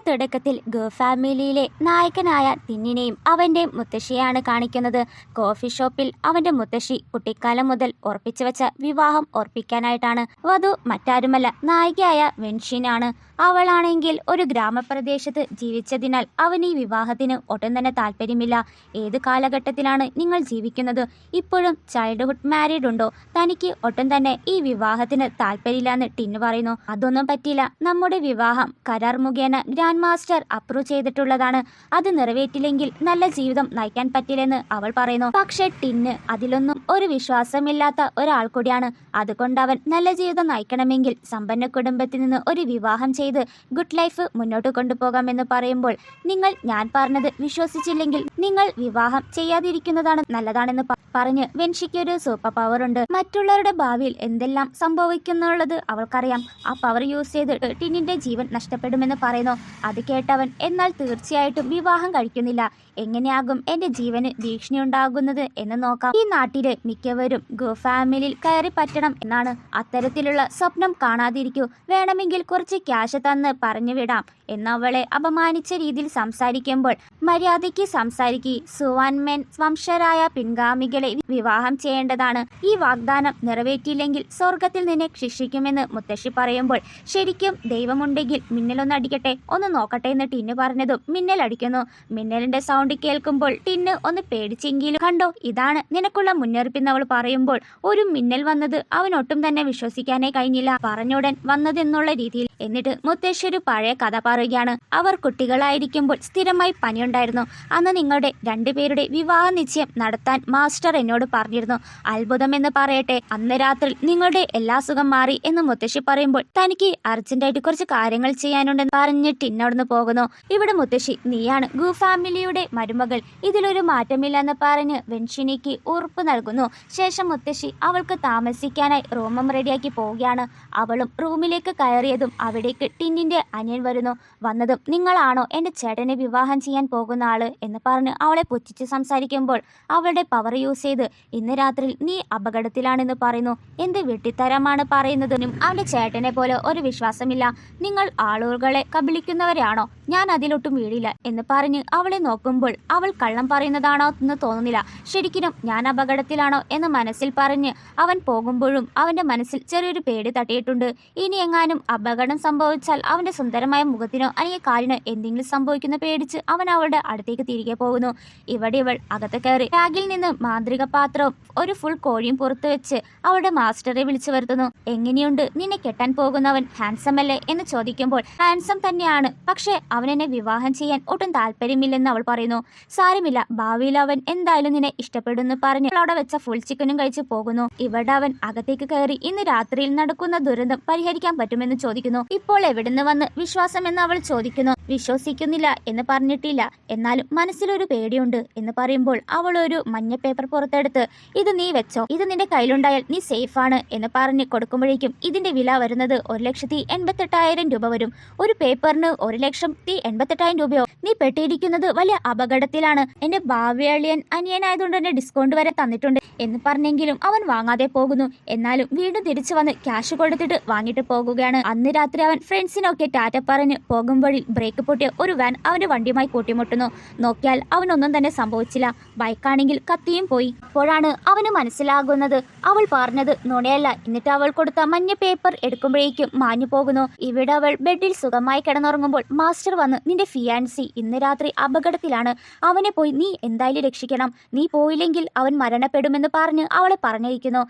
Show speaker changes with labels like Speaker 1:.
Speaker 1: തുടക്കത്തിൽ ഫാമിലിയിലെ നായകനായ ടിന്നിനെയും അവന്റെ മുത്തശ്ശിയാണ് കാണിക്കുന്നത്. കോഫി ഷോപ്പിൽ അവന്റെ മുത്തശ്ശി കുട്ടിക്കാലം മുതൽ ഉറപ്പിച്ചു വെച്ച വിവാഹം ഉറപ്പിക്കാനായിട്ടാണ്. വധു മറ്റാരുമല്ല, നായികയായ വെൻഷിനാണ്. അവളാണെങ്കിൽ ഒരു ഗ്രാമപ്രദേശത്ത് ജീവിച്ചതിനാൽ അവന് ഈ വിവാഹത്തിന് ഒട്ടും തന്നെ താല്പര്യമില്ല. ഏത് കാലഘട്ടത്തിലാണ് നിങ്ങൾ ജീവിക്കുന്നത്? ഇപ്പോഴും ചൈൽഡ്ഹുഡ് മാരീഡ് ഉണ്ടോ? തനിക്ക് ഒട്ടും തന്നെ ഈ വിവാഹത്തിന് താല്പര്യമില്ലെന്ന് ടിന്ന് പറയുന്നു. അതൊന്നും പറ്റില്ല, നമ്മുടെ വിവാഹം കരാർ മുഖേന ഗ്രാൻഡ് മാസ്റ്റർ അപ്രൂവ് ചെയ്തിട്ടുള്ളതാണ്. അത് നിറവേറ്റില്ലെങ്കിൽ നല്ല ജീവിതം നയിക്കാൻ പറ്റില്ലെന്ന് അവൾ പറയുന്നു. പക്ഷെ ടിന്ന് അതിലൊന്നും ഒരു വിശ്വാസമില്ലാത്ത ഒരാൾ കൂടിയാണ്. അതുകൊണ്ട് അവൻ നല്ല ജീവിതം നയിക്കണമെങ്കിൽ സമ്പന്ന കുടുംബത്തിൽ നിന്ന് ഒരു വിവാഹം ചെയ്ത് ഗുഡ് ലൈഫ് മുന്നോട്ട് കൊണ്ടുപോകാമെന്ന് പറയുമ്പോൾ, നിങ്ങൾ ഞാൻ പറഞ്ഞത് വിശ്വസിച്ചില്ലെങ്കിൽ നിങ്ങൾ വിവാഹം ചെയ്യാതിരിക്കുന്നതാണ് നല്ലതാണെന്ന് പറഞ്ഞ് വെൻഷിക്ക് ഒരു സൂപ്പർ പവർ ഉണ്ട്. മറ്റുള്ളവരുടെ ഭാവിയിൽ എന്തെല്ലാം സംഭവിക്കുന്നുള്ളത് അവൾക്കറിയാം. ആ പവർ യൂസ് ചെയ്ത് ടിന്നിന്റെ ജീവൻ നഷ്ടപ്പെടുമെന്ന് പറയുന്നു. അത് കേട്ടവൻ, എന്നാൽ തീർച്ചയായിട്ടും വിവാഹം കഴിക്കുന്നില്ല. എങ്ങനെയാകും എന്റെ ജീവന് ഭീഷണി ഉണ്ടാകുന്നത് എന്ന് നോക്കാം. ഈ നാട്ടിലെ മിക്കവരും ഫാമിലിയിൽ കയറി പറ്റണം എന്നാണ്. അത്തരത്തിലുള്ള സ്വപ്നം കാണാതിരിക്കൂ. വേണമെങ്കിൽ കുറച്ച് ക്യാഷ് തന്ന് പറഞ്ഞു വിടാം എന്നവളെ അപമാനിച്ച രീതിയിൽ സംസാരിക്കുമ്പോൾ, മര്യാദയ്ക്ക് സംസാരിക്കുക. സുവാൻമെൻ വംശരായ പിൻഗാമികളെ വിവാഹം ചെയ്യേണ്ടതാണ്. ഈ വാഗ്ദാനം നിറവേറ്റിയില്ലെങ്കിൽ സ്വർഗത്തിൽ നിന്നെ ശിക്ഷിക്കുമെന്ന് മുത്തശ്ശി പറയുമ്പോൾ, ശരിക്കും ദൈവമുണ്ടെങ്കിൽ മിന്നലൊന്നടിക്കട്ടെ, ഒന്ന് നോക്കട്ടെ എന്ന് ടിന്ന് പറഞ്ഞതും മിന്നൽ അടിക്കുന്നു. മിന്നലിന്റെ സൗണ്ട് കേൾക്കുമ്പോൾ ടിന്ന് ഒന്ന് പേടിച്ചെങ്കിലും, കണ്ടോ ഇതാണ് നിനക്കുള്ള മുന്നറിയിപ്പെന്ന് അവൾ പറയുമ്പോൾ, ഒരു മിന്നൽ വന്നത് അവനൊട്ടും തന്നെ വിശ്വസിക്കാനേ കഴിഞ്ഞില്ല. പറഞ്ഞുടൻ വന്നതെന്നുള്ള രീതിയിൽ. എന്നിട്ട് മുത്തശ്ശി ഒരു പഴയ കഥ പറയുകയാണ്. അവർ കുട്ടികളായിരിക്കുമ്പോൾ സ്ഥിരമായി പനിയുണ്ടായിരുന്നു. അന്ന് നിങ്ങളുടെ രണ്ടുപേരുടെ വിവാഹ നിശ്ചയം നടത്താൻ മാസ്റ്റർ എന്നോട് പറഞ്ഞിരുന്നു. അത്ഭുതമെന്ന് പറയട്ടെ, അന്ന് രാത്രി നിങ്ങളുടെ എല്ലാ സുഖം മാറി എന്ന് മുത്തശ്ശി പറയുമ്പോൾ, തനിക്ക് അർജന്റായിട്ട് കുറച്ച് കാര്യങ്ങൾ ചെയ്യാനുണ്ടെന്ന് പറഞ്ഞ് ടിന്നവിടുന്ന് പോകുന്നു. ഇവിടെ മുത്തശ്ശി, നീയാണ് ഫാമിലിയുടെ മരുമകൾ, ഇതിലൊരു മാറ്റമില്ലെന്ന് പറഞ്ഞ് വെൻഷിനിക്ക് ഉറപ്പ് നൽകുന്നു. ശേഷം മുത്തശ്ശി അവൾക്ക് താമസിക്കാനായി റൂമും റെഡിയാക്കി പോവുകയാണ്. അവളും റൂമിലേക്ക് കയറിയതും അവിടേക്ക് ടിന്നിന്റെ അനിയൻ വരുന്നു. വന്നതും, നിങ്ങളാണോ എന്റെ ചേട്ടനെ വിവാഹം ചെയ്യാൻ പോകുന്ന ആള് എന്ന് പറഞ്ഞ് അവളെ പുച്ഛിച്ച് സംസാരിക്കുമ്പോൾ, അവളുടെ പവർ യൂസ് ചെയ്ത്, ഇന്ന് രാത്രി നീ അപകടത്തിലാണെന്ന് പറയുന്നു. എന്ത് വെട്ടിത്തരമാണ് പറയുന്നതിനും അവന്റെ ചേട്ടനെ പോലെ ഒരു വിശ്വാസമില്ല. നിങ്ങൾ ആളുകളെ കബളിക്കുന്നവരാണോ? ഞാൻ അതിലൊട്ടും വീഴില്ല എന്ന് പറഞ്ഞ് അവളെ നോക്കുമ്പോൾ, അവൾ കള്ളം പറയുന്നതാണോ എന്ന് തോന്നുന്നില്ല. ശരിക്കും ഞാൻ അപകടത്തിലാണോ എന്ന് മനസ്സിൽ പറഞ്ഞ് അവൻ പോകുമ്പോഴും അവന്റെ മനസ്സിൽ ചെറിയൊരു പേടി തട്ടിയിട്ടുണ്ട്. ഇനി എങ്ങാനും അപകടം സംഭവിച്ചാൽ അവന്റെ സുന്ദരമായ മുഖത്തിനോ അല്ലെങ്കിൽ കാലിനോ എന്തെങ്കിലും സംഭവിക്കുന്ന പേടിച്ച് അവൻ അവളുടെ അടുത്തേക്ക് തിരികെ പോകുന്നു. ഇവിടെ ഇവൾ അകത്ത് കയറി ബാഗിൽ നിന്ന് മാന്ത്രിക പാത്രവും ഒരു ഫുൾ കോഴിയും പുറത്തു വെച്ച് അവളുടെ മാസ്റ്ററെ വിളിച്ചു വരുത്തുന്നു. എങ്ങനെയുണ്ട് നിന്നെ കെട്ടാൻ പോകുന്നവൻ? ഹാൻസം അല്ലേ എന്ന് ചോദിക്കുമ്പോൾ, ഹാൻസം തന്നെയാണ്, പക്ഷെ അവൻ എന്നെ വിവാഹം ചെയ്യാൻ ഒട്ടും താല്പര്യമില്ലെന്ന് അവൾ പറയുന്നു. സാരമില്ല, ഭാവിയിൽ അവൻ എന്തായാലും നിന്നെ ഇഷ്ടപ്പെടുന്നു പറഞ്ഞ് അവിടെ വെച്ച ഫുൾ ചിക്കനും കഴിച്ച് പോകുന്നു. ഇവിടെ അവൻ അകത്തേക്ക് കയറി ഇന്ന് രാത്രിയിൽ നടക്കുന്ന ദുരന്തം പരിഹരിക്കാൻ പറ്റുമെന്ന് ചോദിക്കുന്നു. ഇപ്പോൾ എവിടുന്ന് വന്ന് വിശ്വാസം എന്ന് അവൾ ചോദിക്കുന്നു. വിശ്വസിക്കുന്നില്ല എന്ന് പറഞ്ഞിട്ടില്ല, എന്നാലും മനസ്സിലൊരു പേടിയുണ്ട് എന്ന് പറയുമ്പോൾ, അവൾ ഒരു മഞ്ഞ പേപ്പർ പുറത്തെടുത്ത്, ഇത് നീ വെച്ചോ, ഇത് നിന്റെ കയ്യിലുണ്ടായാൽ നീ സേഫ് ആണ് എന്ന് പറഞ്ഞ് കൊടുക്കുമ്പോഴേക്കും ഇതിന്റെ വില വരുന്നത് 1,88,000 രൂപ വരും. ഒരു പേപ്പറിന് 1,88,000 രൂപയോ? നീ പെട്ടിരിക്കുന്നത് വലിയ അപകടത്തിലാണ്. എന്റെ ഭാവിയളിയൻ അനിയനായതുകൊണ്ട് തന്നെ ഡിസ്കൗണ്ട് വരെ തന്നിട്ടുണ്ട് എന്ന് പറഞ്ഞെങ്കിലും അവൻ വാങ്ങാതെ പോകുന്നു. എന്നാലും വീണ്ടും തിരിച്ചു വന്ന് ക്യാഷ് കൊടുത്തിട്ട് വാങ്ങിട്ട് പോകുകയാണ്. അന്ന് രാത്രി അവൻ ഫ്രണ്ട്സിനൊക്കെ ടാറ്റ പറഞ്ഞ് പോകുമ്പോഴിൽ ബ്രേക്ക് പൊട്ടിയ ഒരു വാൻ അവന്റെ വണ്ടിയുമായി കൂട്ടിമുട്ടുന്നു. നോക്കിയാൽ അവനൊന്നും തന്നെ സംഭവിച്ചില്ല. ബൈക്കാണെങ്കിൽ കത്തിയും പോയി. അപ്പോഴാണ് അവന് മനസ്സിലാകുന്നത് അവൾ പറഞ്ഞത് നുണയല്ല. എന്നിട്ട് അവൾ കൊടുത്ത മഞ്ഞ പേപ്പർ എടുക്കുമ്പോഴേക്കും മാഞ്ഞു പോകുന്നു. ഇവിടെ അവൾ ബെഡിൽ സുഖമായി കിടന്നുറങ്ങുമ്പോൾ മാസ്റ്റർ വന്ന്, നിന്റെ ഫിയാൻസി ഇന്ന് രാത്രി അപകടത്തിലാണ്, അവനെ പോയി നീ എന്തായാലും രക്ഷിക്കണം, നീ പോയില്ലെങ്കിൽ അവൻ മരണപ്പെടുമെന്ന് പറഞ്ഞ് അവളെ പറഞ്ഞിരിക്കുന്നു.